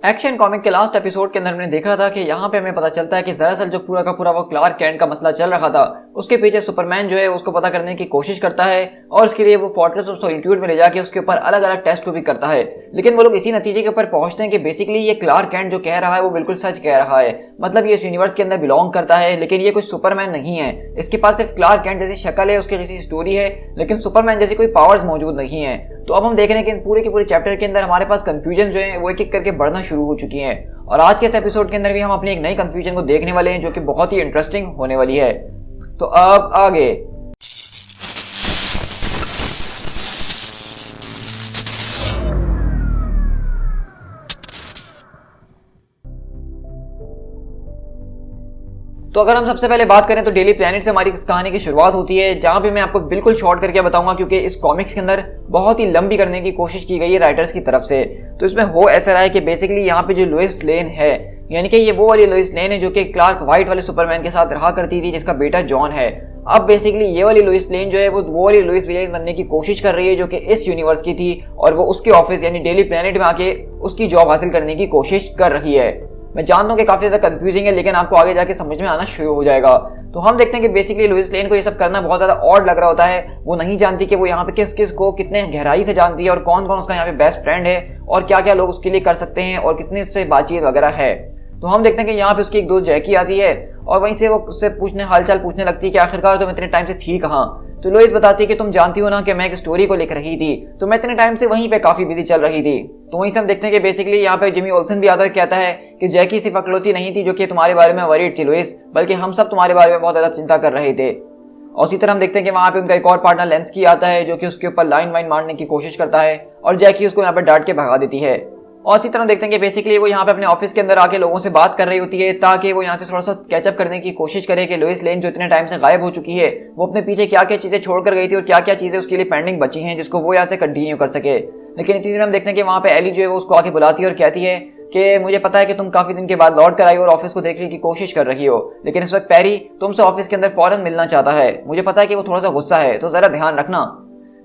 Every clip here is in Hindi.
एक्शन कॉमिक के लास्ट एपिसोड के अंदर हमने देखा था कि यहाँ पे हमें पता चलता है कि दरअसल जो पूरा का पूरा वो क्लार्क कैंट का मसला चल रहा था, उसके पीछे सुपरमैन जो है उसको पता करने की कोशिश करता है और उसके लिए वो फोर्ट्रेस ऑफ सॉलिट्यूड में ले जाके उसके ऊपर अलग अलग टेस्ट को भी करता है। लेकिन वो लोग इसी नतीजे के ऊपर पहुंचते हैं कि बेसिकली ये क्लार्क कैंट जो कह रहा है वो बिल्कुल सच कह रहा है। मतलब ये इस यूनिवर्स के अंदर बिलोंग करता है, लेकिन ये कोई सुपरमैन नहीं है। इसके पास सिर्फ क्लार्क कैंट जैसी शक्ल है, उसकी जैसी स्टोरी है, लेकिन सुपरमैन जैसी कोई पावर्स मौजूद नहीं है। तो अब हम देख रहे हैं कि पूरे के पूरे चैप्टर के अंदर हमारे पास कंफ्यूजन जो है वो एक एक करके बढ़ना शुरू हो चुकी है। और आज के इस एपिसोड के अंदर भी हम अपनी एक नई कंफ्यूजन को देखने वाले हैं जो कि बहुत ही इंटरेस्टिंग होने वाली है। तो अब आगे तो अगर हम सबसे पहले बात करें तो डेली प्लैनेट से हमारी इस कहानी की शुरुआत होती है, जहां पे मैं आपको बिल्कुल शॉर्ट करके बताऊंगा क्योंकि इस कॉमिक्स के अंदर बहुत ही लंबी करने की कोशिश की गई है राइटर्स की तरफ से। तो इसमें हो ऐसा रहा है कि बेसिकली यहाँ पे जो लोइस लेन है, यानी कि ये वो वाली लोइस लेन है जो कि क्लार्क व्हाइट वाले सुपरमैन के साथ रहा करती थी, जिसका बेटा जॉन है। अब बेसिकली ये वाली लोइस लेन जो है वो वाली लोइस लेन बनने की कोशिश कर रही है जो कि इस यूनिवर्स की थी, और वो उसके ऑफिस यानी डेली प्लैनेट में आके उसकी जॉब हासिल करने की कोशिश कर रही है। मैं जानता हूँ कि काफी ज्यादा कंफ्यूजिंग है, लेकिन आपको आगे जाके समझ में आना शुरू हो जाएगा। तो हम देखते हैं कि बेसिकली लुइस लेन को ये सब करना बहुत ज्यादा ऑड लग रहा होता है। वो नहीं जानती कि वो यहाँ पे किस किस को कितने गहराई से जानती है और कौन कौन उसका यहाँ पे बेस्ट फ्रेंड है और क्या क्या लोग उसके लिए कर सकते हैं और कितनी उससे बातचीत वगैरह है। तो हम देखते हैं कि यहाँ पे उसकी एक दोस्त जैकी आती है और वहीं से वो उससे हालचाल पूछने लगती है कि आखिरकार तुम इतने टाइम से थी कहाँ। तो लोइस बताती है कि तुम जानती हो ना कि मैं एक स्टोरी को लिख रही थी, तो मैं इतने टाइम से वहीं पे काफी बिजी चल रही थी। तो वहीं से हम देखते हैं कि बेसिकली यहाँ पे जिमी ओल्सन भी आता है, कहता है कि जैकी सिर्फ अकलौती नहीं थी जो कि तुम्हारे बारे में वरीड थी लोइस, बल्कि हम सब तुम्हारे बारे में बहुत ज्यादा चिंता कर रहे थे। और उसी तरह हम देखते हैं कि वहाँ पे उनका एक और पार्टनर लेंस्की आता है जो कि उसके ऊपर लाइन वाइन मारने की कोशिश करता है और जैकी उसको यहाँ पे डांट के भगा देती है। और इसी तरह देखते हैं कि बेसिकली वो यहाँ पे अपने ऑफिस के अंदर आके लोगों से बात कर रही होती है ताकि वो यहाँ से थोड़ा सा कैचअप करने की कोशिश करे कि लोइस लेन जो इतने टाइम से गायब हो चुकी है वो अपने पीछे क्या क्या चीजें छोड़ कर गई थी और क्या क्या चीजें उसके लिए पेंडिंग बची हैं जिसको वो यहाँ से कंटिन्यू कर सके। लेकिन इतनी देर हम देखते हैं कि वहाँ पे एली जो है वो उसको आके बुलाती है और कहती है कि मुझे पता है कि तुम काफी दिन के बाद लौट कर आई और ऑफिस को देखने की कोशिश कर रही हो, लेकिन इस वक्त पैरी तुमसे ऑफिस के अंदर फौरन मिलना चाहता है। मुझे पता है कि वो थोड़ा सा गुस्सा है, तो जरा ध्यान रखना।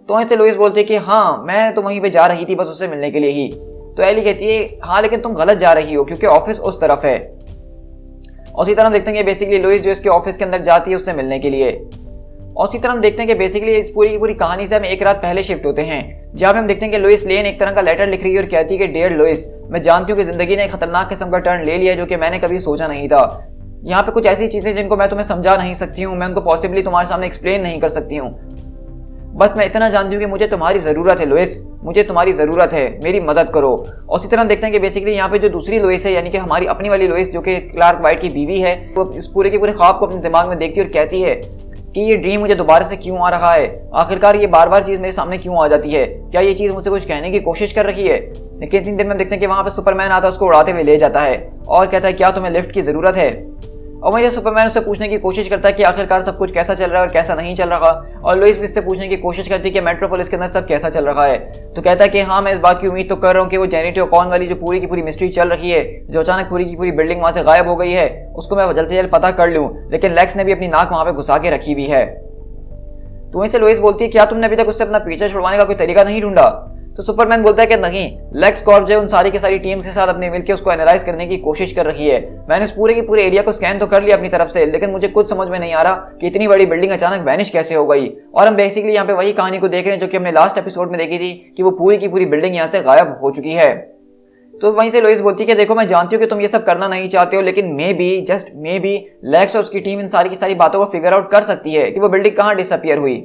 तो ऐसे लोइस बोलती है कि हाँ मैं तो वहीं पे जा रही थी बस उससे मिलने के लिए ही। तो एली कहती है हाँ लेकिन तुम गलत जा रही हो क्योंकि ऑफिस उस तरफ है। और इसी तरह हम देखते हैं कि बेसिकली लोइस जो इसके ऑफिस के अंदर जाती है उससे मिलने के लिए। और इसी तरह हम देखते हैं कि बेसिकली इस पूरी की पूरी कहानी से हम एक रात पहले शिफ्ट होते हैं, जहाँ पे हम देखते हैं कि लोइस लेन एक तरह का लेटर लिख रही है और कहती है कि डियर लोइस, मैं जानती हूँ कि जिंदगी ने एक खतरनाक किस्म का टर्न ले लिया है जो कि मैंने कभी सोचा नहीं था। यहाँ पे कुछ ऐसी चीजें जिनको मैं तुम्हें समझा नहीं सकती हूँ, मैं उनको पॉसिबली तुम्हारे सामने एक्सप्लेन नहीं कर सकती हूँ। बस मैं इतना जानती हूँ कि मुझे तुम्हारी ज़रूरत है लोइस, मुझे तुम्हारी ज़रूरत है, मेरी मदद करो। और इसी तरह देखते हैं कि बेसिकली यहाँ पे जो दूसरी लोइस है यानी कि हमारी अपनी वाली लोइस जो कि क्लार्क व्हाइट की बीवी है, वो इस पूरे के पूरे ख्वाब को अपने दिमाग में देखती है और कहती है कि ये ड्रीम मुझे दोबारा से क्यों आ रहा है, आखिरकार ये बार बार चीज़ मेरे सामने क्यों आ जाती है, क्या ये चीज़ मुझसे कुछ कहने की कोशिश कर रही है। लेकिन इतनी देर में देखते हैं कि वहाँ पे सुपरमैन आता है, उसको उड़ाते हुए ले जाता है और कहता है क्या तुम्हें लिफ्ट की ज़रूरत है। और वहीं सुपरमैन उससे पूछने की कोशिश करता है कि आखिरकार सब कुछ कैसा चल रहा है और कैसा नहीं चल रहा। और लोइस भी इससे पूछने की कोशिश करती है कि मेट्रोपोलिस के अंदर सब कैसा चल रहा है। तो कहता है कि हाँ मैं इस बात की उम्मीद तो कर रहा हूँ कि वो जेनेटिव कॉन वाली जो पूरी की पूरी मिस्ट्री चल रही है, जो अचानक पूरी की पूरी बिल्डिंग वहाँ से गायब हो गई है, उसको मैं जल्द से जल्द पता कर लूँ। लेकिन लेक्स ने भी अपनी नाक वहाँ पे घुसा के रखी हुई है। तो वहीं से लोइस बोलती है क्या तुमने अभी तक उससे अपना पीछा छुड़वाने का कोई तरीका नहीं ढूंढा। तो सुपरमैन बोलता है कि नहीं, लेक्स कॉर्प जो उन सारी की सारी टीम के साथ अपने मिलकर उसको एनालाइज करने की कोशिश कर रही है। मैंने उस पूरे के पूरे एरिया को स्कैन तो कर लिया अपनी तरफ से, लेकिन मुझे कुछ समझ में नहीं आ रहा कि इतनी बड़ी बिल्डिंग अचानक वैनिश कैसे हो गई। और हम बेसिकली यहाँ पे वही कहानी को देख रहे हैं जो कि हमने लास्ट एपिसोड में देखी थी कि वो पूरी की पूरी बिल्डिंग यहाँ से गायब हो चुकी है। तो वहीं से लोइस बोलती है कि देखो मैं जानती हूँ कि तुम ये सब करना नहीं चाहते हो, लेकिन maybe just maybe Lex और उसकी टीम इन सारी की सारी बातों को फिगर आउट कर सकती है कि वो बिल्डिंग कहाँ डिसअपियर हुई।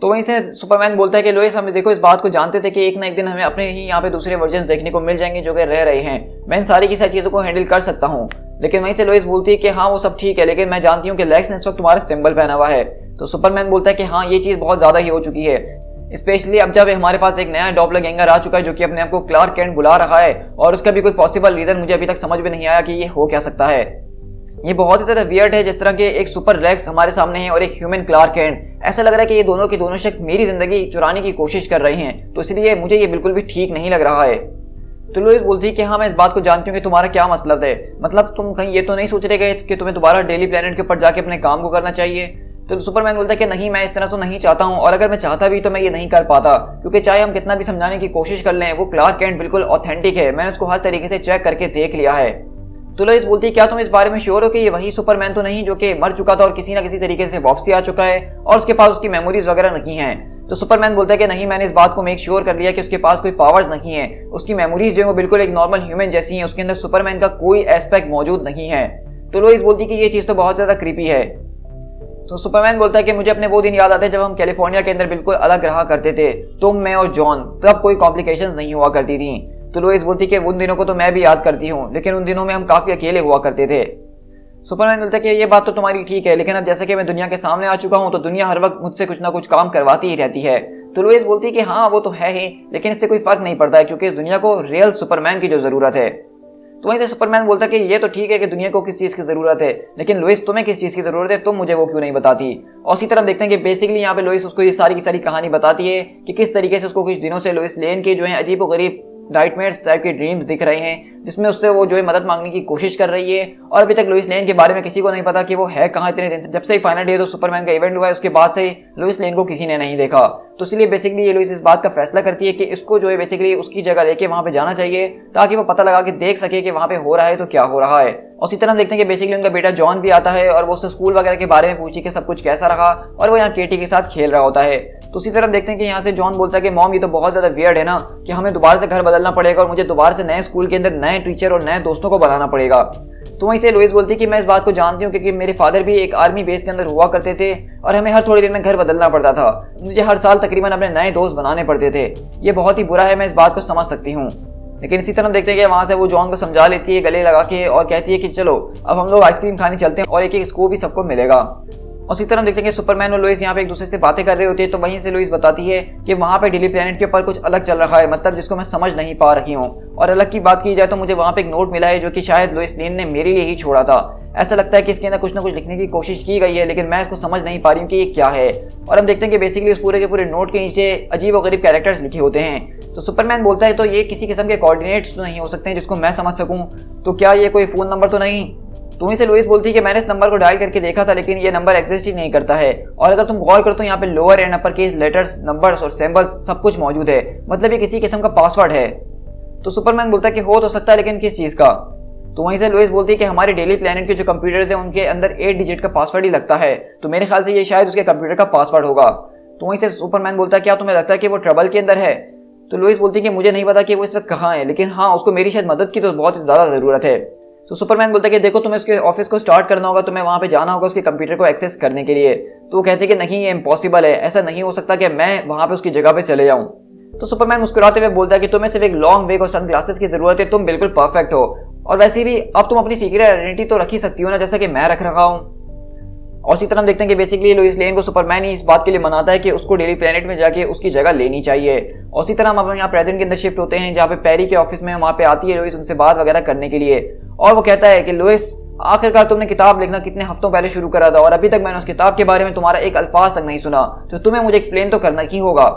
तो वहीं से सुपरमैन बोलता है कि लोइस हम देखो इस बात को जानते थे कि एक ना एक दिन हमें अपने ही यहाँ पे दूसरे वर्जन देखने को मिल जाएंगे जो कि रह रहे हैं, मैं इन सारी की सारी चीज़ों को हैंडल कर सकता हूँ। लेकिन वहीं से लोइस बोलती है कि हाँ वो सब ठीक है, लेकिन मैं जानती हूँ कि लेक्स ने इस वक्त तुम्हारा सिंबल पहना हुआ है। तो सुपरमैन बोलता है कि हाँ ये चीज़ बहुत ज़्यादा ही हो चुकी है, स्पेशली अब जब हमारे पास एक नया डॉपलगैंगर आ चुका है जो कि अपने आप को क्लार्क कैंट बुला रहा है और उसका भी कोई पॉसिबल रीज़न मुझे अभी तक समझ में नहीं आया कि ये हो क्या सकता है। ये बहुत ही तरह वियर्ड है, जिस तरह के एक सुपर लेक्स हमारे सामने है और एक ह्यूमन क्लार्क कैंट। ऐसा लग रहा है कि ये दोनों के दोनों शख्स मेरी जिंदगी चुराने की कोशिश कर रहे हैं, तो इसलिए मुझे ये बिल्कुल भी ठीक नहीं लग रहा है। तो लोइस बोलती है कि हाँ मैं इस बात को जानती हूँ कि तुम्हारा क्या मतलब है, मतलब तुम कहीं ये तो नहीं सोच रहे कि तुम्हें दोबारा डेली प्लैनेट के ऊपर जाके अपने काम को करना चाहिए। तो सुपरमैन बोलता है कि नहीं, मैं इस तरह तो नहीं चाहता हूँ, और अगर मैं चाहता भी तो मैं ये नहीं कर पाता, क्योंकि चाहे हम कितना भी समझाने की कोशिश कर लें, वो क्लार्क कैंट बिल्कुल ऑथेंटिक है, मैंने उसको हर तरीके से चेक करके देख लिया है। तो लोइस बोलती है क्या तुम इस बारे में श्योर हो कि ये वही सुपरमैन तो नहीं जो कि मर चुका था और किसी ना किसी तरीके से वापसी आ चुका है और उसके पास उसकी मेमोरीज वगैरह नहीं है। तो सुपरमैन बोलता है कि नहीं, मैंने इस बात को मेक श्योर कर लिया कि उसके पास कोई पावर्स नहीं है, उसकी मेमोरीज जो है वो बिल्कुल एक नॉर्मल ह्यूमन जैसी हैं, उसके अंदर सुपरमैन का कोई एस्पेक्ट मौजूद नहीं है। तो लोइस बोलती है कि ये चीज़ तो बहुत ज़्यादा क्रीपी है। तो सुपरमैन बोलता है कि मुझे अपने वो दिन याद आते हैं जब हम कैलिफोर्निया के अंदर बिल्कुल अलग रहा करते थे, तुम, मैं और जॉन, तब कोई कॉम्प्लिकेशंस नहीं हुआ करती थी। तो लोइस बोलती है कि उन दिनों को तो मैं भी याद करती हूँ, लेकिन उन दिनों में हम काफ़ी अकेले हुआ करते थे। सुपरमैन बोलता है कि ये बात तो तुम्हारी ठीक है, लेकिन अब जैसे कि मैं दुनिया के सामने आ चुका हूँ तो दुनिया हर वक्त मुझसे कुछ ना कुछ काम करवाती ही रहती है। तो लोइस बोलती है कि हाँ वो तो है ही, लेकिन इससे कोई फर्क नहीं पड़ता है क्योंकि इस दुनिया को रियल सुपरमैन की जो ज़रूरत है। तो वहीं से सुपरमैन बोलता है कि ये तो ठीक है कि दुनिया को किस चीज़ की ज़रूरत है, लेकिन लोइस तुम्हें किस चीज़ की ज़रूरत है, तुम मुझे वो क्यों नहीं बताती। और उसी तरह देखते हैं कि बेसिकली यहाँ पे लोइस उसको ये सारी की सारी कहानी बताती है कि किस तरीके से उसको कुछ दिनों से लोइस लेन के जो है अजीब व गरीब नाइटमेयर्स टाइप के ड्रीम्स दिख रहे हैं, जिसमें उससे वो जो है मदद मांगने की कोशिश कर रही है। और अभी तक लोइस लेन के बारे में किसी को नहीं पता कि वो है कहाँ इतने दिन से, जब से फाइनल डे तो सुपरमैन का इवेंट हुआ है उसके बाद से लोइस लेन को किसी ने नहीं देखा। तो इसलिए बेसिकली ये लोइस इस बात का फैसला करती है कि इसको जो है बेसिकली उसकी जगह लेके वहाँ पे जाना चाहिए ताकि वो पता लगा के देख सके कि वहाँ पे हो रहा है तो क्या हो रहा है। और उसी तरह देखते हैं कि बेसिकली उनका बेटा जॉन भी आता है और वो उससे स्कूल वगैरह के बारे में पूछी कि सब कुछ कैसा रहा, और वो यहाँ केटी के साथ खेल रहा होता है। तो उसी तरह देखते हैं कि यहाँ से जॉन बोलता है कि मॉम ये तो बहुत ज़्यादा वियर्ड है ना कि हमें दोबारा से घर बदलना पड़ेगा और मुझे दोबारा से नए स्कूल के अंदर नए टीचर और नए दोस्तों को बनाना पड़ेगा। तो वहीं से लोइस बोलती है कि मैं इस बात को जानती हूँ क्योंकि मेरे फादर भी एक आर्मी बेस के अंदर हुआ करते थे और हमें हर थोड़ी देर में घर बदलना पड़ता था, मुझे हर साल तकरीबन अपने नए दोस्त बनाने पड़ते थे। ये बहुत ही बुरा है, मैं इस बात को समझ सकती हूँ। लेकिन इसी तरह देखते हैं कि वहाँ से वो जॉन को समझा लेती है गले लगा के और कहती है कि चलो अब हम लोग आइसक्रीम खाने चलते हैं और एक एक स्कूप भी सबको मिलेगा। उसी तरह देखते हैं कि सुपरमैन और लोइस यहाँ पे एक दूसरे से बातें कर रहे होते हैं। तो वहीं से लोइस बताती है कि वहाँ पे डेली प्लेनेट के ऊपर कुछ अलग चल रहा है, मतलब जिसको मैं समझ नहीं पा रही हूँ। और अलग की बात की जाए तो मुझे वहाँ पे एक नोट मिला है जो कि शायद लोइस लेन ने मेरे लिए ही छोड़ा था। ऐसा लगता है कि इसके अंदर कुछ ना कुछ लिखने की कोशिश की गई है, लेकिन मैं इसको समझ नहीं पा रही हूँ कि ये क्या है। और हम देखते हैं कि बेसिकली उस पूरे के पूरे नोट के नीचे अजीब और गरीब कैरेक्टर्स लिखे होते हैं। तो सुपरमैन बोलता है तो ये किसी किस्म के कोऑर्डिनेट्स तो नहीं हो सकते हैं जिसको मैं समझ सकूँ, तो क्या ये कोई फ़ोन नंबर तो नहीं। तो वहीं से लोइस बोलती है कि मैंने इस नंबर को डायल करके देखा था लेकिन ये नंबर एग्जिस्ट ही नहीं करता है, और अगर तुम गौर करो तो यहाँ पे lower and upper case letters, numbers और सिंबल्स सब कुछ मौजूद है, मतलब ये किसी किस्म का पासवर्ड है। तो सुपरमैन बोलता है कि हो तो सकता है लेकिन किस चीज़ का। तो वहीं से लोइस बोलती है कि हमारे डेली प्लेनेट के जो कंप्यूटर्स हैं उनके अंदर 8 डिजिट का पासवर्ड ही लगता है, तो मेरे ख्याल से ये शायद उसके कंप्यूटर का पासवर्ड होगा। तो वहीं से सुपरमैन बोलता है क्या तुम्हें लगता है कि वो ट्रबल के अंदर है। तो लोइस बोलती है कि मुझे नहीं पता कि वो इस वक्त कहाँ है, लेकिन हाँ उसको मेरी शायद मदद की तो बहुत ज़्यादा ज़रूरत है। तो सुपरमैन बोलता है कि देखो तुम्हें उसके ऑफिस को स्टार्ट करना होगा, तुम्हें वहाँ पे जाना होगा उसके कंप्यूटर को एक्सेस करने के लिए। तो वो कहते हैं कि नहीं ये इम्पॉसिबल है, ऐसा नहीं हो सकता कि मैं वहाँ पे उसकी जगह पे चले जाऊँ। तो सुपरमैन मुस्कुराते हुए बोलता है कि तुम्हें सिर्फ एक लॉन्ग वेग और सनग्लासेस की जरूरत है, तुम बिल्कुल परफेक्ट हो, और वैसे भी अब तुम अपनी सीक्रेट आइडेंटिटी तो रख ही सकती हो ना, जैसा कि मैं रख रहा हूँ। और इसी तरह देखते हैं कि बेसिकली लोइस लेन को सुपरमैन ही इस बात के लिए मनाता है कि उसको डेली प्लेनेट में जाके उसकी जगह लेनी चाहिए। और इसी तरह हम अब यहाँ प्रेजेंट के अंदर शिफ्ट होते हैं जहाँ पे पेरी के ऑफिस में वहाँ पे आती है लोइस उनसे बात वगैरह करने के लिए, और वो कहता है कि लोइस आखिरकार तुमने किताब लिखना कितने हफ्तों पहले शुरू करा था और अभी तक मैंने उस किताब के बारे में तुम्हारा एक अल्फाज तक नहीं सुना, तो तुम्हें मुझे एक्सप्लेन तो करना ही होगा।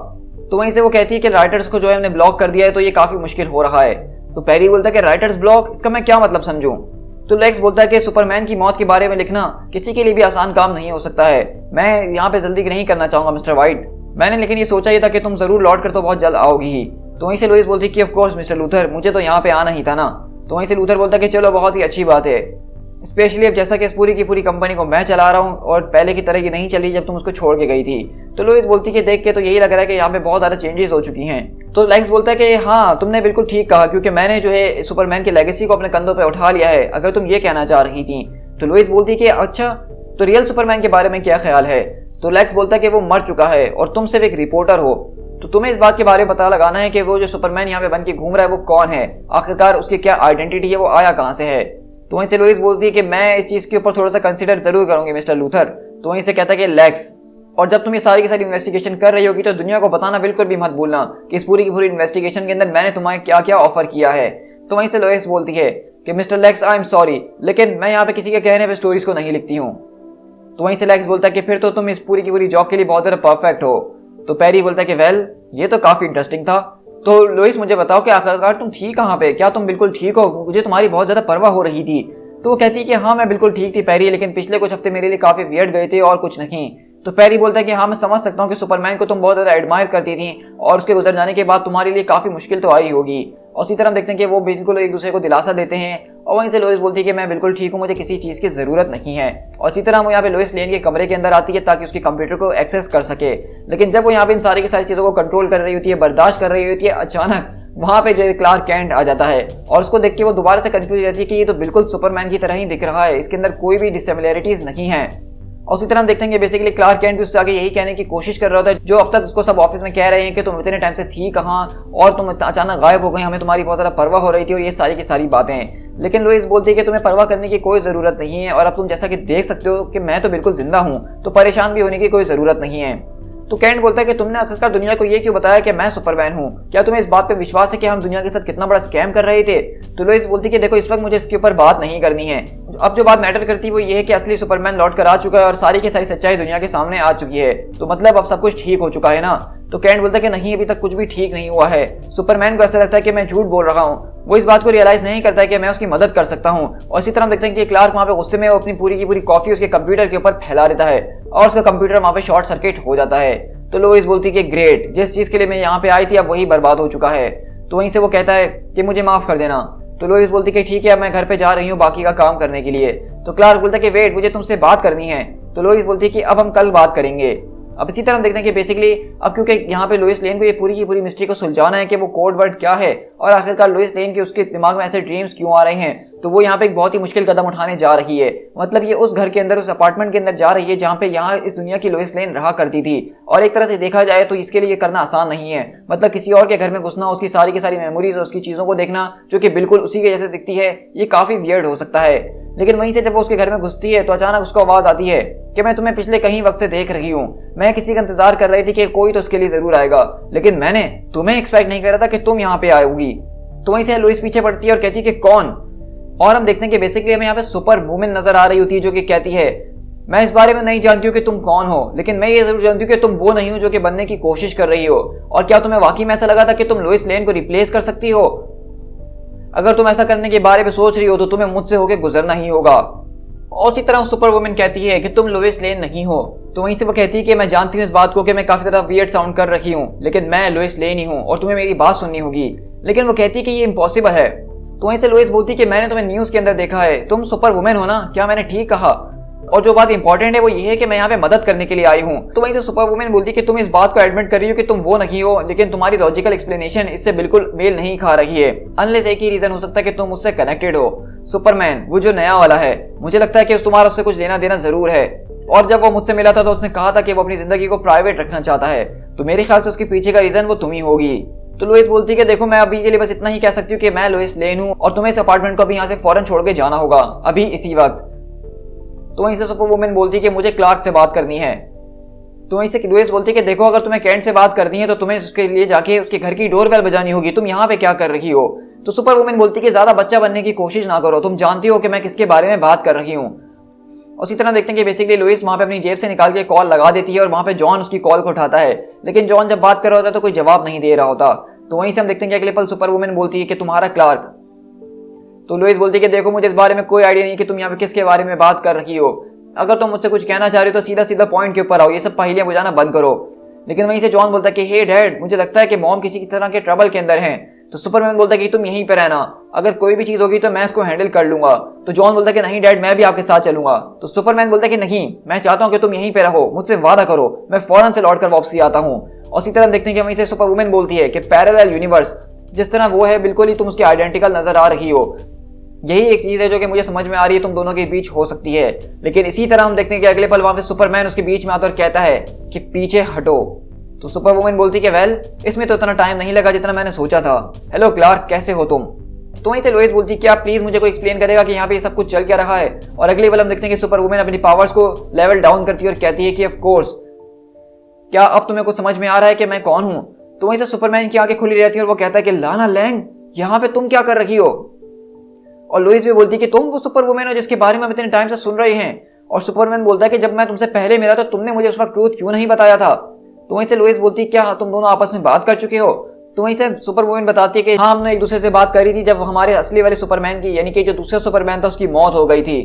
तो वहीं से वो कहती है कि राइटर्स को जो है हमने ब्लॉक कर दिया है तो ये काफी मुश्किल हो रहा है। तो पेरी बोलता है कि राइटर्स ब्लॉक, इसका मैं क्या मतलब समझूं। तो लेक्स बोलता है कि सुपरमैन की मौत के बारे में लिखना किसी के लिए भी आसान काम नहीं हो सकता है, मैं यहाँ पे जल्दी नहीं करना चाहूंगा मिस्टर वाइट, मैंने लेकिन ये सोचा ही था कि तुम जरूर लौट कर तो बहुत जल्द आओगी ही। तो वहीं से लोइस बोलती है कि ऑफ कोर्स मिस्टर लूथर, मुझे तो यहाँ पे आना ही था ना। तो वहीं से लूथर बोलता है कि चलो बहुत ही अच्छी बात है, स्पेशली अब जैसा कि इस पूरी की पूरी कंपनी को मैं चला रहा हूँ और पहले की तरह ये नहीं चली जब तुम उसको छोड़ के गई थी। तो लोइस बोलती है कि देख के तो यही लग रहा है कि यहाँ पे बहुत ज़्यादा चेंजेस हो चुकी हैं। तो लेक्स बोलता है कि हाँ तुमने बिल्कुल ठीक कहा, क्योंकि मैंने जो है सुपरमैन की लेगेसी को अपने कंधों पे उठा लिया है, अगर तुम ये कहना चाह रही थी। तो लोइस बोलती है कि अच्छा तो रियल सुपरमैन के बारे में क्या ख्याल है। तो लेक्स बोलता है कि वो मर चुका है और तुम सिर्फ एक रिपोर्टर हो, तो तुम्हें इस बात के बारे में पता लगाना है कि वो जो सुपरमैन यहाँ पे बन के घूम रहा है वो कौन है, आखिरकार उसकी क्या आइडेंटिटी है, वो आया कहाँ से है। तो वहीं से लोइस बोलती है कि मैं इस चीज़ के ऊपर थोड़ा सा कंसिडर जरूर करूंगी मिस्टर लूथर। तो वहीं से कहता है कि लेक्स, और जब तुम ये सारी की सारी इन्वेस्टिगेशन कर रही होगी तो दुनिया को बताना बिल्कुल भी मत भूलना कि इस पूरी की पूरी इन्वेस्टिगेशन के अंदर मैंने तुम्हें क्या क्या ऑफर किया है। तो वहीं से लोइस बोलती है कि mister Lex I am sorry, लेकिन मैं यहाँ पे किसी के कहने पे स्टोरीज को नहीं लिखती हूँ। तो वहीं से लेक्स बोलता है कि फिर तो तुम इस पूरी की पूरी जॉब के लिए बहुत ज़्यादा परफेक्ट हो। तो पेरी बोलता है कि वेल ये तो काफ़ी इंटरेस्टिंग था, तो लोइस मुझे बताओ कि आखिरकार तुम थी कहाँ पे, क्या तुम बिल्कुल ठीक हो, मुझे तुम्हारी बहुत ज़्यादा परवाह हो रही थी। तो वो कहती है कि हाँ मैं बिल्कुल ठीक थी पेरी, लेकिन पिछले कुछ हफ्ते मेरे लिए काफ़ी वियर्ड गए थे और कुछ नहीं। तो पैरी बोलता है कि हाँ मैं समझ सकता हूँ कि सुपरमैन को तुम बहुत ज़्यादा एडमायर करती थी और उसके गुजर जाने के बाद तुम्हारे लिए काफ़ी मुश्किल तो आई होगी। और इसी तरह हम देखते हैं कि वो बिल्कुल एक दूसरे को दिलासा देते हैं और वहीं से लोइस बोलती है कि मैं बिल्कुल ठीक हूँ, मुझे किसी चीज़ की ज़रूरत नहीं है। और इसी तरह वो यहाँ पे लोइस लेन के कमरे के अंदर आती है ताकि उसके कंप्यूटर को एक्सेस कर सके। लेकिन जब वो यहाँ पे इन सारी की सारी चीज़ों को कंट्रोल कर रही होती है, बर्दाश्त कर रही होती है, अचानक वहाँ पे जो क्लार्क कैंट आ जाता है और उसको देख के वो दोबारा से कंफ्यूज हो जाती है कि ये तो बिल्कुल सुपरमैन की तरह ही दिख रहा है, इसके अंदर कोई भी डिसिमिलरिटीज नहीं है। और उसी तरह हम देखते हैं कि बेसिकली क्लार्क कैंट भी उससे आगे यही कहने की कोशिश कर रहा होता है, जो अब तक उसको सब ऑफिस में कह रहे हैं कि तुम इतने टाइम से थी कहाँ और तुम अचानक गायब हो गई, हमें तुम्हारी बहुत ज़्यादा परवाह हो रही थी और ये सारी की सारी बातें। लेकिन लोइस बोलती है कि तुम्हें परवाह करने की कोई ज़रूरत नहीं है और अब तुम जैसा कि देख सकते हो कि मैं तो बिल्कुल जिंदा हूँ, तो परेशान भी होने की कोई ज़रूरत नहीं है। तो कैंट बोलता है कि तुमने आखिरकार दुनिया को ये क्यों बताया कि मैं सुपरमैन हूँ, क्या तुम्हें इस बात पे विश्वास है कि हम दुनिया के साथ कितना बड़ा स्कैम कर रहे थे। तो लोइस बोलती है कि देखो इस वक्त मुझे इसके ऊपर बात नहीं करनी है, अब जो बात मैटर करती है वो ये है कि असली सुपरमैन लौट कर आ चुका है और सारी की सारी सच्चाई दुनिया के सामने आ चुकी है, तो मतलब अब सब कुछ ठीक हो चुका है ना। तो कैंट बोलता है कि नहीं, अभी तक कुछ भी ठीक नहीं हुआ है। सुपरमैन को ऐसा लगता है कि मैं झूठ बोल रहा हूँ, वो इस बात को रियलाइज नहीं करता है कि मैं उसकी मदद कर सकता हूँ। और इसी तरह हम देखते हैं कि क्लार्क वहाँ पे गुस्से में अपनी पूरी की पूरी कॉफी उसके कंप्यूटर के ऊपर फैला देता है और उसका कंप्यूटर वहाँ पे शॉर्ट सर्किट हो जाता है। तो लोइस बोलती है कि ग्रेट, जिस चीज़ के लिए मैं यहाँ पे आई थी अब वही बर्बाद हो चुका है। तो वहीं से वो कहता है कि मुझे माफ़ कर देना। तो लोइस बोलती है कि ठीक है, अब मैं घर पे जा रही हूँ बाकी का काम करने के लिए। तो क्लार्क बोलता है कि वेट, मुझे तुमसे बात करनी है। तो लोइस बोलती है कि अब हम कल बात करेंगे। अब इसी तरह हम देखते हैं कि बेसिकली अब क्योंकि यहाँ पे लोइस लेन को ये पूरी की पूरी मिस्ट्री को सुलझाना है कि वो कोड वर्ड क्या है और आखिरकार लोइस लेन के उसके दिमाग में ऐसे ड्रीम्स क्यों आ रहे हैं, तो वो यहाँ पे एक बहुत ही मुश्किल कदम उठाने जा रही है। मतलब ये उस घर के अंदर, उस अपार्टमेंट के अंदर जा रही है जहाँ पे यहाँ इस दुनिया की लोइस लेन रहा करती थी। और एक तरह से देखा जाए तो इसके लिए ये करना आसान नहीं है, मतलब किसी और के घर में घुसना, उसकी सारी की सारी मेमोरीज और उसकी चीज़ों को देखना जो कि बिल्कुल उसी के जैसे दिखती है, ये काफ़ी वियर्ड हो सकता है। लेकिन वहीं से जब वो उसके घर में घुसती है तो अचानक उसको आवाज़ आती है कि मैं तुम्हें पिछले कई वक्त से देख रही हूँ, मैं किसी का इंतजार कर रही थी कि कोई तो उसके लिए ज़रूर आएगा, लेकिन मैंने तुम्हें एक्सपेक्ट नहीं करा था कि तुम यहाँ पे आओगी। तो वहीं से लुइस पीछे पड़ती है और कहती है कि कौन। और हम देखते हैं कि बेसिकली हमें यहाँ पे सुपर वुमेन नजर आ रही होती है जो कि कहती है मैं इस बारे में नहीं जानती हूँ कि तुम कौन हो, लेकिन मैं ये जरूर जानती हूँ कि तुम वो नहीं हो जो कि बनने की कोशिश कर रही हो। और क्या तुम्हें वाकई में ऐसा लगा था कि तुम लोइस लेन को रिप्लेस कर सकती हो? अगर तुम ऐसा करने के बारे में सोच रही हो तो तुम्हें मुझसे होकर गुजरना ही होगा। और उसी तरह सुपर वुमेन कहती है कि तुम लोइस लेन नहीं हो। तो वहीं से वो कहती है कि मैं जानती हूँ इस बात को कि मैं काफी ज्यादा वियर्ड साउंड कर रही हूँ, लेकिन मैं लोइस लेन ही हूँ और तुम्हें मेरी बात सुननी होगी। लेकिन वो कहती है कि ये इम्पॉसिबल है। तो वहीं से लोइस बोलती है कि मैंने तुम्हें न्यूज के अंदर देखा है, तुम सुपर वुमेन हो ना, क्या मैंने ठीक कहा? और जो बात इंपॉर्टेंट है वो ये है कि मैं यहाँ पे मदद करने के लिए आई हूँ। तो वहीं से सुपर वुमेन बोलती है कि तुम इस बात को एडमिट कर रही हो कि तुम वो नहीं हो, लेकिन तुम्हारी लॉजिकल एक्सप्लेनेशन इससे बिल्कुल मेल नहीं खा रही है। अनलेस एक ही रीजन हो सकता है कि तुम उससे कनेक्टेड हो। सुपरमैन वो जो नया वाला है, मुझे लगता है कि तुम्हारा उससे कुछ लेना देना जरूर है। और जब वो मुझसे मिला था तो उसने कहा था कि वो अपनी जिंदगी को प्राइवेट रखना चाहता है, तो मेरे ख्याल से उसके पीछे का रीजन वो तुम ही होगी। तो लोइस बोलती है कि देखो मैं अभी के लिए बस इतना ही कह सकती हूँ कि मैं लोइस लेन हूँ और तुम्हें इस अपार्टमेंट को अभी यहाँ से फौरन छोड़ के जाना होगा, अभी इसी वक्त। तो वहीं से सुपर वुमेन बोलती है कि मुझे क्लार्क से बात करनी है। तो वहीं से लोइस बोलती है कि देखो अगर तुम्हें कैंट से बात करनी है तो तुम्हें उसके लिए जाके उसके घर की डोरबेल बजानी होगी, तुम यहाँ पे क्या कर रही हो? तो सुपर वुमेन बोलती है कि ज्यादा बच्चा बनने की कोशिश ना करो, तुम जानती हो कि मैं किसके बारे में बात कर रही हूँ। उसी तरह देखते हैं कि बेसिकली लोइस वहाँ पे अपनी जेब से निकाल के कॉल लगा देती है और वहाँ पे जॉन उसकी कॉल को उठाता है, लेकिन जॉन जब बात कर रहा होता है तो कोई जवाब नहीं दे रहा होता। तो वहीं से हम देखते हैं कि अगले पल सुपर वुमेन बोलती है कि तुम्हारा क्लार्क। तो लोइस बोलती है कि देखो मुझे इस बारे में कोई आइडिया नहीं कि तुम यहाँ पे किसके बारे में बात कर रही हो, अगर तुम मुझसे कुछ कहना चाह रही हो तो सीधा सीधा पॉइंट के ऊपर आओ, ये सब पहेलियां बुझाना बंद करो। लेकिन वहीं से जॉन बोलता है कि हे डैड, मुझे लगता है कि मॉम किसी की तरह के ट्रबल के अंदर हैं। तो सुपरमैन बोलता है कि तुम यहीं पे रहना, अगर कोई भी चीज होगी तो मैं इसको हैंडल कर लूंगा। तो जॉन बोलता है कि नहीं डैड, मैं भी आपके साथ चलूंगा। तो सुपरमैन बोलता है कि नहीं, मैं चाहता हूँ कि तुम यहीं पे रहो, मुझसे वादा करो, मैं फौरन से लौट कर वापसी आता हूँ। और इसी तरह देखते हैं कि वहीं से सुपर वुमेन बोलती है कि पैरेलल यूनिवर्स जिस तरह वो है बिल्कुल ही तुम उसके आइडेंटिकल नजर आ रही हो, यही एक चीज है जो कि मुझे समझ में आ रही है तुम दोनों के बीच हो सकती है। लेकिन इसी तरह हम देखते हैं कि अगले पल वहां पे सुपरमैन उसके बीच में आता और कहता है कि पीछे हटो। तो सुपर वुमेन बोलती है कि वेल, इसमें तो इतना टाइम नहीं लगा जितना मैंने सोचा था। हेलो क्लार्क, कैसे हो तुम? तो वहीं से लोइस बोलती है कि आप प्लीज मुझे कोई एक्सप्लेन करेगा कि यहाँ पे ये सब कुछ चल क्या रहा है। और अगले पल हम देखते हैं कि सुपर वुमेन अपनी पावर्स को लेवल डाउन करती है और कहती है कि ऑफ कोर्स, क्या अब तुम्हें कुछ समझ में आ रहा है कि मैं कौन हूँ? तो वहीं से सुपरमैन की आंखें खुली रहती है और वो कहता है कि लाना लैंग, यहाँ पे तुम क्या कर रही हो? और लुइस भी बोलती है कि तुम वो सुपर वुमेन हो जिसके बारे में हम इतने टाइम से सुन रहे हैं। और सुपरमैन बोलता है कि जब मैं तुमसे पहले मिला तो तुमने मुझे उस वक्त ट्रूथ क्यों नहीं बताया था? तो वहीं से लुइस बोलती है क्या तुम दोनों आपस में बात कर चुके हो? तो वहीं से सुपर वुमेन बताती है कि हाँ, हमने एक दूसरे से बात करी थी जब हमारे असली वाले सुपरमैन की, यानी कि जो दूसरा सुपरमैन था, उसकी मौत हो गई थी।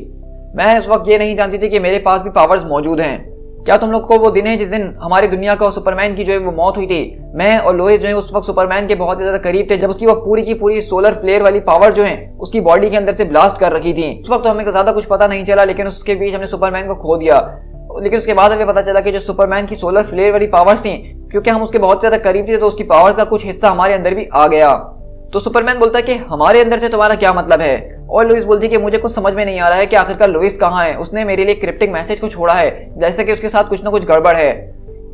मैं इस वक्त ये नहीं जानती थी कि मेरे पास भी पावर्स मौजूद हैं। क्या तुम लोग को वो दिन है जिस दिन हमारी दुनिया का और सुपरमैन की जो है वो मौत हुई थी? मैं और लोहित जो है उस वक्त सुपरमैन के बहुत ज्यादा करीब थे, जब उसकी वो पूरी की पूरी सोलर फ्लेयर वाली पावर जो है उसकी बॉडी के अंदर से ब्लास्ट कर रखी थी। उस वक्त तो हमें ज्यादा कुछ पता नहीं चला, लेकिन उसके बीच हमने सुपरमैन को खो दिया। लेकिन उसके बाद हमें पता चला कि जो सुपरमैन की सोलर फ्लेयर वाली पावर्स थी, क्योंकि हम उसके बहुत ज्यादा करीब थे तो उसकी पावर्स का कुछ हिस्सा हमारे अंदर भी आ गया। तो सुपरमैन बोलता है कि हमारे अंदर से तुम्हारा क्या मतलब है? और लुइस बोलती है कि मुझे कुछ समझ में नहीं आ रहा है कि आखिरकार लुइस कहाँ है। उसने मेरे लिए क्रिप्टिक मैसेज को छोड़ा है, जैसे कि उसके साथ कुछ ना कुछ गड़बड़ है।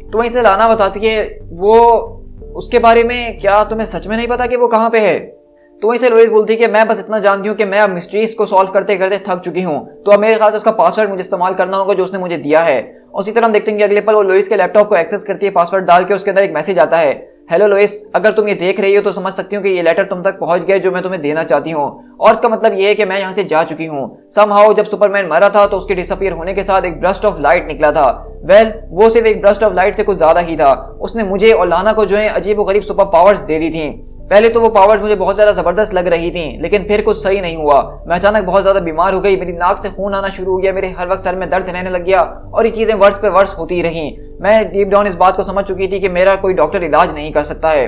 तो वहीं से लाना बताती है वो उसके बारे में, क्या तुम्हें सच में नहीं पता कि वो कहाँ पे है? तो वहीं से लुइस बोलती है कि मैं बस इतना जानती हूँ कि मैं अब मिस्ट्रीज को सॉल्व करते करते थक चुकी हूँ, तो अब मेरे ख्याल से उसका पासवर्ड मुझे इस्तेमाल करना होगा जो उसने मुझे दिया है। उसी तरह हम देखते हैं कि अगले पल वो लुइस के लैपटॉप को एक्सेस करती है, पासवर्ड डाल के उसके अंदर एक मैसेज आता है, हेलो लुइस, अगर तुम ये देख रही हो तो समझ सकती हूँ कि ये लेटर तुम तक पहुंच गया जो मैं तुम्हें देना चाहती हूँ। और इसका मतलब ये है कि मैं यहाँ से जा चुकी हूँ। समहाउ जब सुपरमैन मरा था तो उसके डिसअपीयर होने के साथ एक ब्रस्ट ऑफ लाइट निकला था। वेल, वो सिर्फ एक ब्रस्ट ऑफ लाइट से कुछ ज्यादा ही था। उसने मुझे और लाना को जो है अजीब गरीब सुपर पावर्स दे दी थी। पहले तो वो पावर्स मुझे बहुत ज्यादा जबरदस्त लग रही थी, लेकिन फिर कुछ सही नहीं हुआ। मैं अचानक बहुत ज्यादा बीमार हो गई, मेरी नाक से खून आना शुरू हो गया, मेरे हर वक्त सर में दर्द रहने लग गया और ये चीजें वर्ष पे वर्ष होती रही। मैं डीप डाउन इस बात को समझ चुकी थी कि मेरा कोई डॉक्टर इलाज नहीं कर सकता है।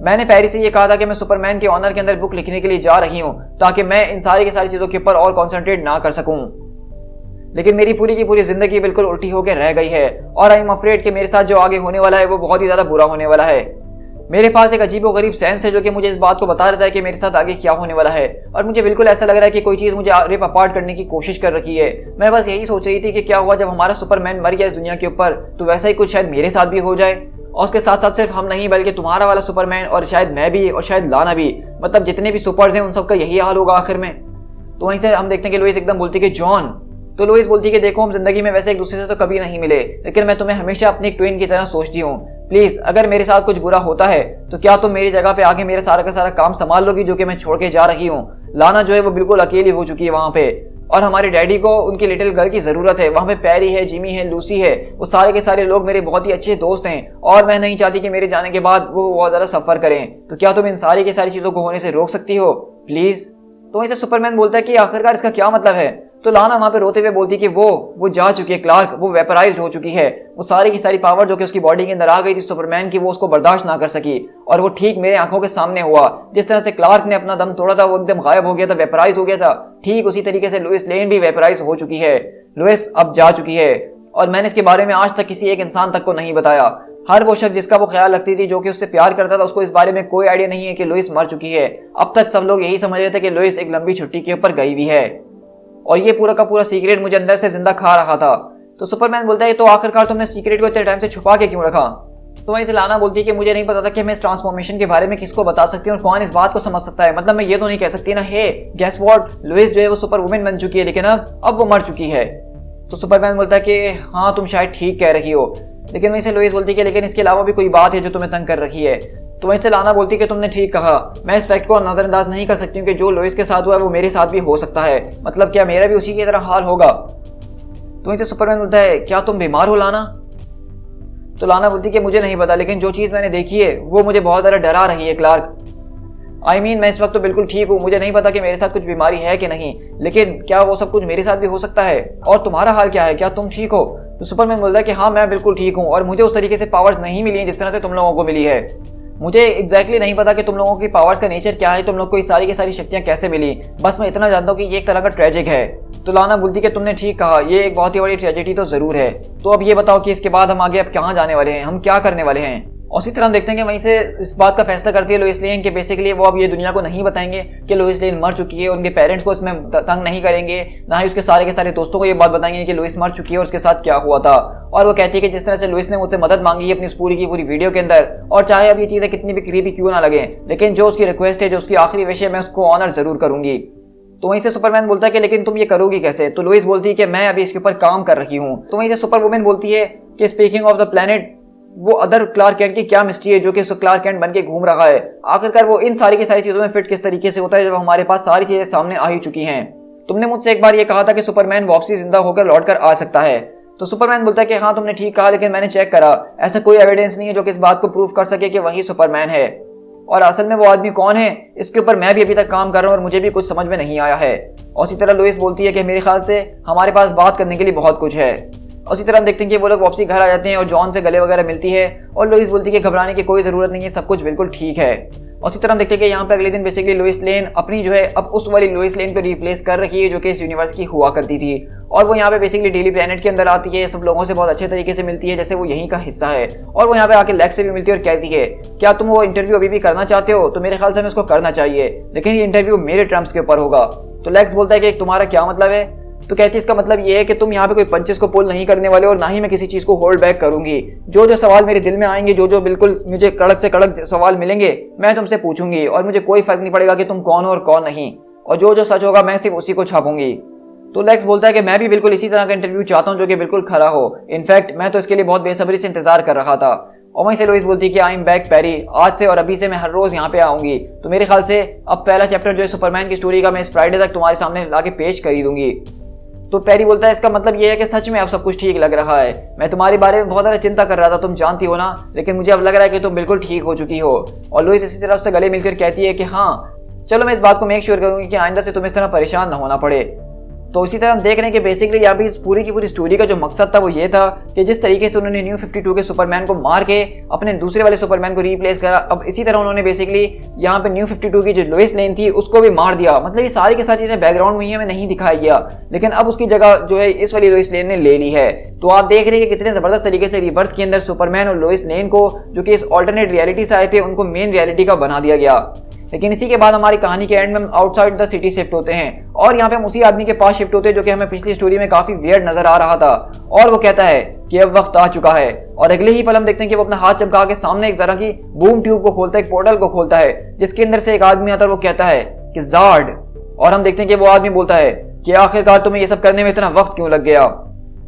मैंने पेरिस से ये कहा था कि मैं सुपरमैन के ऑनर के अंदर बुक लिखने के लिए जा रही हूँ ताकि मैं इन सारी की सारी चीजों के ऊपर और कॉन्सेंट्रेट ना कर सकूं, लेकिन मेरी पूरी की पूरी जिंदगी बिल्कुल उल्टी होकर रह गई है और आई एम अफ्रेड कि मेरे साथ जो आगे होने वाला है वो बहुत ही ज्यादा बुरा होने वाला है। मेरे पास एक अजीब गरीब सेंस है जो कि मुझे इस बात को बता रहता है कि मेरे साथ आगे क्या होने वाला है, और मुझे बिल्कुल ऐसा लग रहा है कि कोई चीज मुझे रिप अपार्ट करने की कोशिश कर रखी है। मैं बस यही सोच रही थी कि क्या हुआ जब हमारा सुपरमैन मर गया इस दुनिया के ऊपर, तो वैसा ही कुछ शायद मेरे साथ भी हो जाए। और उसके साथ साथ सिर्फ हम नहीं बल्कि तुम्हारा वाला सुपरमैन और शायद मैं भी और शायद लाना भी, मतलब जितने भी सुपर्स हैं उन सबका यही हाल होगा आखिर में। तो वहीं से हम देखते हैं कि लुइस एकदम बोलती है कि जॉन, तो लुइस बोलती है कि देखो हम जिंदगी में वैसे एक दूसरे से तो कभी नहीं मिले, लेकिन मैं तुम्हें हमेशा अपनी ट्विन की तरह सोचती हूँ। प्लीज अगर मेरे साथ कुछ बुरा होता है तो क्या तुम मेरी जगह पे आके मेरा सारा का सारा काम संभाल लोगी जो कि मैं छोड़ के जा रही हूँ। लाना जो है वो बिल्कुल अकेली हो चुकी है वहां पे, और हमारे डैडी को उनकी लिटिल गर्ल की जरूरत है। वहां पे पैरी है, जिमी है, लूसी है, वो सारे के सारे लोग मेरे बहुत ही अच्छे दोस्त हैं और मैं नहीं चाहती कि मेरे जाने के बाद वो बहुत ज्यादा सफर करें। तो क्या तुम इन सारी की सारी चीजों को होने से रोक सकती हो प्लीज? तो वहीं से सुपरमैन बोलता है कि आखिरकार इसका क्या मतलब है? तो लाना वहां पे रोते हुए बोलती है कि वो जा चुकी है क्लार्क, वो वेपराइज्ड हो चुकी है। वो सारी की सारी पावर जो कि उसकी बॉडी के अंदर आ गई थी सुपरमैन की, वो उसको बर्दाश्त ना कर सकी, और वो ठीक मेरे आंखों के सामने हुआ। जिस तरह से क्लार्क ने अपना दम तोड़ा था, वो एकदम गायब हो गया था, वेपराइज हो गया था, ठीक उसी तरीके से लुइस लेन भी वेपराइज हो चुकी है। लुइस अब जा चुकी है और मैंने इसके बारे में आज तक किसी एक इंसान तक को नहीं बताया। हर वो शख्स जिसका वो ख्याल रखती थी, जो कि उससे प्यार करता था, उसको इस बारे में कोई आइडिया नहीं है कि लुइस मर चुकी है। अब तक सब लोग यही समझ रहे थे कि लुइस एक लंबी छुट्टी के ऊपर गई हुई है, और ये पूरा का पूरा सीक्रेट मुझे अंदर से जिंदा खा रहा था। तो सुपरमैन बोलता है तो आखिरकार तुमने सीक्रेट को इतने टाइम से छुपा के क्यों रखा? तो वहीं से लाना बोलती है कि मुझे नहीं पता था कि मैं इस ट्रांसफॉर्मेशन के बारे में किसको बता सकती हूँ और कौन इस बात को समझ सकता है। मतलब मैं ये तो नहीं कह सकती ना, हे गेस व्हाट, लुइस जो है वो सुपर वुमेन बन चुकी है, लेकिन अब वो मर चुकी है। तो सुपरमैन बोलता है कि हाँ तुम शायद ठीक कह रही हो, लेकिन वहीं से लुइस बोलती है कि लेकिन इसके अलावा भी कोई बात है जो तुम्हें तंग कर रखी है। तो वहीं से लाना बोलती है कि तुमने ठीक कहा, मैं इस फैक्ट को नजरअंदाज नहीं कर सकती हूँ कि जो लुइस के साथ हुआ है वो मेरे साथ भी हो सकता है। मतलब क्या मेरा भी उसी की तरह हाल होगा? तो वहीं से सुपरमैन बोलता है क्या तुम बीमार हो लाना? तो लाना बोलती है कि मुझे नहीं पता, लेकिन जो चीज मैंने देखी है वो मुझे बहुत ज्यादा डरा रही है क्लार्क। मैं इस वक्त तो बिल्कुल ठीक हूँ, मुझे नहीं पता कि मेरे साथ कुछ बीमारी है कि नहीं, लेकिन क्या वो सब कुछ मेरे साथ भी हो सकता है? और तुम्हारा हाल क्या है, क्या तुम ठीक हो? तो सुपरमैन बोलता है कि हाँ मैं बिल्कुल ठीक हूँ, और मुझे उस तरीके से पावर्स नहीं मिली हैं जिस तरह से तुम लोगों को मिली है। मुझे एग्जैक्टली नहीं पता कि तुम लोगों की पावर्स का नेचर क्या है, तुम लोग को ये सारी की सारी शक्तियां कैसे मिली, बस मैं इतना जानता हूँ कि ये एक तरह का ट्रेजिक है। तो लाना बोलती कि तुमने ठीक कहा, ये एक बहुत ही बड़ी ट्रेजेडी तो जरूर है। तो अब ये बताओ कि इसके बाद हम आगे अब कहाँ जाने वाले हैं, हम क्या करने वाले हैं? और उसी तरह हम देखते हैं कि वहीं से इस बात का फैसला करती है लोइस लेन कि बेसिकली वो अब ये दुनिया को नहीं बताएंगे कि लोइस लेन मर चुकी है, उनके पेरेंट्स को इसमें तंग नहीं करेंगे, ना ही उसके सारे के सारे दोस्तों को ये बात बताएंगे कि लोइस मर चुकी है और उसके साथ क्या हुआ था। और वो कहती है कि जिस तरह से लोइस ने मुझसे मदद मांगी है अपनी पूरी की पूरी वीडियो के अंदर, और चाहे अब ये चीजें कितनी भी क्रीपी क्यों ना लगे, लेकिन जो उसकी रिक्वेस्ट है, जो उसकी आखिरी विश है, मैं उसको ऑनर जरूर करूंगी। तो वहीं से सुपरमैन बोलता है कि लेकिन तुम ये करोगी कैसे? तो लोइस बोलती है कि मैं अभी इसके ऊपर काम कर रही हूँ। तो वहीं से सुपर वुमेन बोलती है कि स्पीकिंग ऑफ द प्लेनेट, वो अदर क्लार्क कैंट की क्या मिस्ट्री है जो कि क्लार्क कैंट बन के घूम रहा है? आखिरकार वो इन सारी की सारी चीजों में फिट किस तरीके से होता है जब हमारे पास सारी चीजें सामने आ ही चुकी हैं? तुमने मुझसे एक बार ये कहा था कि सुपरमैन वापसी जिंदा होकर लौट कर आ सकता है। तो सुपरमैन बोलता है कि हाँ तुमने ठीक कहा, लेकिन मैंने चेक करा, ऐसा कोई एविडेंस नहीं है जो कि इस बात को प्रूव कर सके कि वही सुपरमैन है, और असल में वो आदमी कौन है इसके ऊपर मैं भी अभी तक काम कर रहा हूँ और मुझे भी कुछ समझ में नहीं आया है। और इसी तरह लुइस बोलती है कि मेरे ख्याल से हमारे पास बात करने के लिए बहुत कुछ है। उसी तरह हम देखते हैं कि वो लोग वापसी घर आ जाते हैं और जॉन से गले वगैरह मिलती है और लोइस बोलती है कि घबराने की कोई ज़रूरत नहीं है, सब कुछ बिल्कुल ठीक है। उसी तरह हम देखते हैं कि यहाँ पे अगले दिन बेसिकली लोइस लेन अपनी जो है अब उस वाली लोइस लेन को रिप्लेस कर रखी है जो कि इस यूनिवर्स की हुआ करती थी, और वो यहाँ पे बेसिकली डेली प्लेनेट के अंदर आती है, सब लोगों से बहुत अच्छे तरीके से मिलती है जैसे वो यहीं का हिस्सा है, और वो यहाँ पे आके लेक्स से भी मिलती है और कहती है क्या तुम वो इंटरव्यू अभी भी करना चाहते हो, तो मेरे ख्याल से हमें उसको करना चाहिए, लेकिन ये इंटरव्यू मेरे टर्म्स के ऊपर होगा। तो लेक्स बोलता है कि तुम्हारा क्या मतलब है, तो कहती है इसका मतलब ये है कि तुम यहाँ पे कोई पंचेस को पुल नहीं करने वाले और ना ही मैं किसी चीज को होल्ड बैक करूंगी। जो जो सवाल मेरे दिल में आएंगे, जो जो बिल्कुल मुझे कड़क से कड़क सवाल मिलेंगे, मैं तुमसे पूछूंगी और मुझे कोई फर्क नहीं पड़ेगा कि तुम कौन हो और कौन नहीं, और जो जो सच होगा मैं सिर्फ उसी को छापूंगी। तो लेक्स बोलता है कि मैं भी बिल्कुल इसी तरह का इंटरव्यू चाहता हूँ जो कि बिल्कुल खरा हो, इनफैक्ट मैं तो इसके लिए बहुत बेसब्री से इंतजार कर रहा था। और वहीं से लोइस बोलती है कि आई एम बैक पैरी, आज से और अभी से मैं हर रोज यहाँ पे आऊंगी, तो मेरे ख्याल से अब पहला चैप्टर जो है सुपरमैन की स्टोरी का मैं इस फ्राइडे तक तुम्हारे सामने लाके पेश कर ही दूंगी। तो पैरी बोलता है इसका मतलब ये है कि सच में अब सब कुछ ठीक लग रहा है, मैं तुम्हारे बारे में बहुत ज़्यादा चिंता कर रहा था, तुम जानती हो ना, लेकिन मुझे अब लग रहा है कि तुम बिल्कुल ठीक हो चुकी हो। और लोइस इसी तरह उससे गले मिलकर कहती है कि हाँ चलो मैं इस बात को मेक श्योर करूंगी कि आइंदा से तुम्हें इस तरह परेशान ना होना पड़े। तो इसी तरह हम देख रहे हैं कि बेसिकली यहाँ पे इस पूरी की पूरी स्टोरी का जो मकसद था वो ये था कि जिस तरीके से उन्होंने न्यू 52 के सुपरमैन को मार के अपने दूसरे वाले सुपरमैन को रिप्लेस करा, अब इसी तरह उन्होंने बेसिकली यहाँ पे न्यू 52 की जो लोइस लेन थी उसको भी मार दिया। मतलब ये सारी की सारी चीजें बैकग्राउंड में ही हमें नहीं दिखाया गया, लेकिन अब उसकी जगह जो है इस वाली लोइस लेन ने ले ली है। तो आप देख रहे हैं कि कितने जबरदस्त तरीके से रिबर्थ के अंदर सुपरमैन और लोइस लेन को जो कि इस ऑल्टरनेट रियलिटी से आए थे उनको मेन रियलिटी का बना दिया गया। लेकिन इसी के बाद हमारी कहानी के एंड में हम आउटसाइड द सिटी शिफ्ट होते हैं और यहाँ पे हम उसी आदमी के पास शिफ्ट होते हैं जो कि हमें पिछली स्टोरी में काफी वियर्ड नजर आ रहा था, और वो कहता है कि अब वक्त आ चुका है। और अगले ही पल हम देखते हैं कि वो अपना हाथ चमका के सामने एक तरह की बूम ट्यूब को खोलता है, एक पोर्टल को खोलता है जिसके अंदर से एक आदमी आता है, वो कहता है कि ज़ार्ड। और हम देखते हैं कि वो आदमी बोलता है कि आखिरकार तुम्हें ये सब करने में इतना वक्त क्यों लग गया।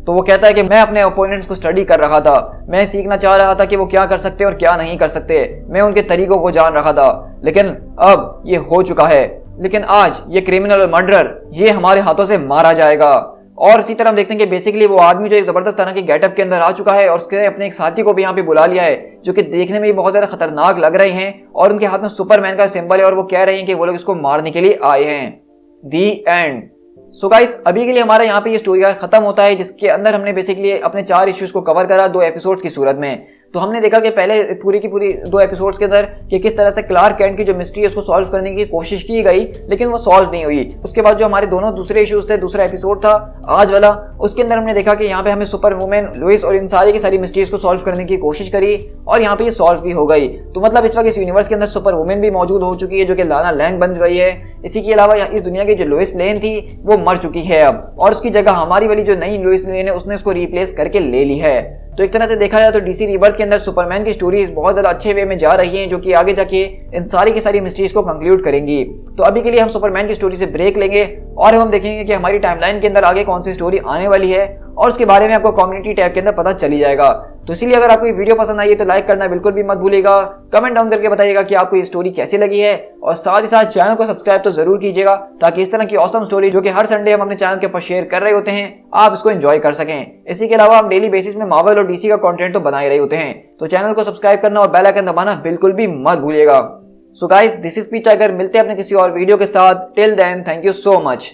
तो वो कहता है कि मैं अपने ओपोनेंट्स को स्टडी कर रहा था, मैं सीखना चाह रहा था कि वो क्या कर सकते और क्या नहीं कर सकते, मैं उनके तरीकों को जान रहा था, लेकिन अब ये हो चुका है। लेकिन आज ये क्रिमिनल और मर्डरर ये हमारे हाथों से मारा जाएगा। और इसी तरह हम देखते हैं कि बेसिकली वो आदमी जो एक जबरदस्त तरह के गेटअप के अंदर आ चुका है और उसके अपने एक साथी को भी यहाँ पे बुला लिया है जो कि देखने में भी बहुत ज्यादा खतरनाक लग रहे हैं, और उनके हाथ में सुपरमैन का सिंबल है और वो कह रहे हैं कि वो लोग इसको मारने के लिए आए हैं। दी एंड। सो गाइस अभी के लिए हमारा यहाँ पे ये स्टोरी खत्म होता है, जिसके अंदर हमने बेसिकली अपने 4 इश्यूज को कवर करा 2 एपिसोड्स की सूरत में। तो हमने देखा कि पहले पूरी की पूरी 2 एपिसोड्स के अंदर कि किस तरह से क्लार्क कैंट की जो मिस्ट्री है उसको सॉल्व करने की कोशिश की गई, लेकिन वो सॉल्व नहीं हुई। उसके बाद जो हमारे दोनों दूसरे इश्यूज थे, दूसरा एपिसोड था आज वाला, उसके अंदर हमने देखा कि यहाँ पे हमें सुपर वुमेन लुइस और इन सारी की सारी मिस्ट्रीज को सॉल्व करने की कोशिश करी और यहाँ पे ये सॉल्व भी हो गई। तो मतलब इस वक्त इस यूनिवर्स के अंदर सुपर वुमेन भी मौजूद हो चुकी है जो कि लाना लैंग बन गई है। इसी के अलावा इस दुनिया की जो लोइस लेन थी वो मर चुकी है अब, और उसकी जगह हमारी वाली जो नई लोइस लेन है उसने उसको रिप्लेस करके ले ली है। तो एक तरह से देखा जाए तो डीसी रिबर्थ के अंदर सुपरमैन की स्टोरीज बहुत ज्यादा अच्छे वे में जा रही हैं जो कि आगे जाके इन सारी की सारी मिस्ट्रीज को कंक्लूड करेंगी। तो अभी के लिए हम सुपरमैन की स्टोरी से ब्रेक लेंगे और हम देखेंगे कि हमारी टाइमलाइन के अंदर आगे कौन सी स्टोरी आने वाली है, और उसके बारे में आपको कम्युनिटी टैब के अंदर पता चली जाएगा। तो इसीलिए अगर आपको ये वीडियो पसंद आई है तो लाइक करना बिल्कुल भी मत भूलिएगा, कमेंट डाउन करके बताइएगा कि आपको ये स्टोरी कैसी लगी है, और साथ ही साथ चैनल को सब्सक्राइब तो जरूर कीजिएगा ताकि इस तरह की ऑसम स्टोरी जो कि हर संडे हम अपने चैनल के ऊपर शेयर कर रहे होते हैं आप इसको एंजॉय कर सकें। इसी के अलावा हम डेली बेसिस में मार्वल और डीसी का कंटेंट तो बना ही रहे होते हैं, तो चैनल को सब्सक्राइब करना और बेल आइकन दबाना बिल्कुल भी मत भूलिएगा। So guys this is P tiger, मिलते हैं अपने किसी और वीडियो के साथ। Till then thank you so much.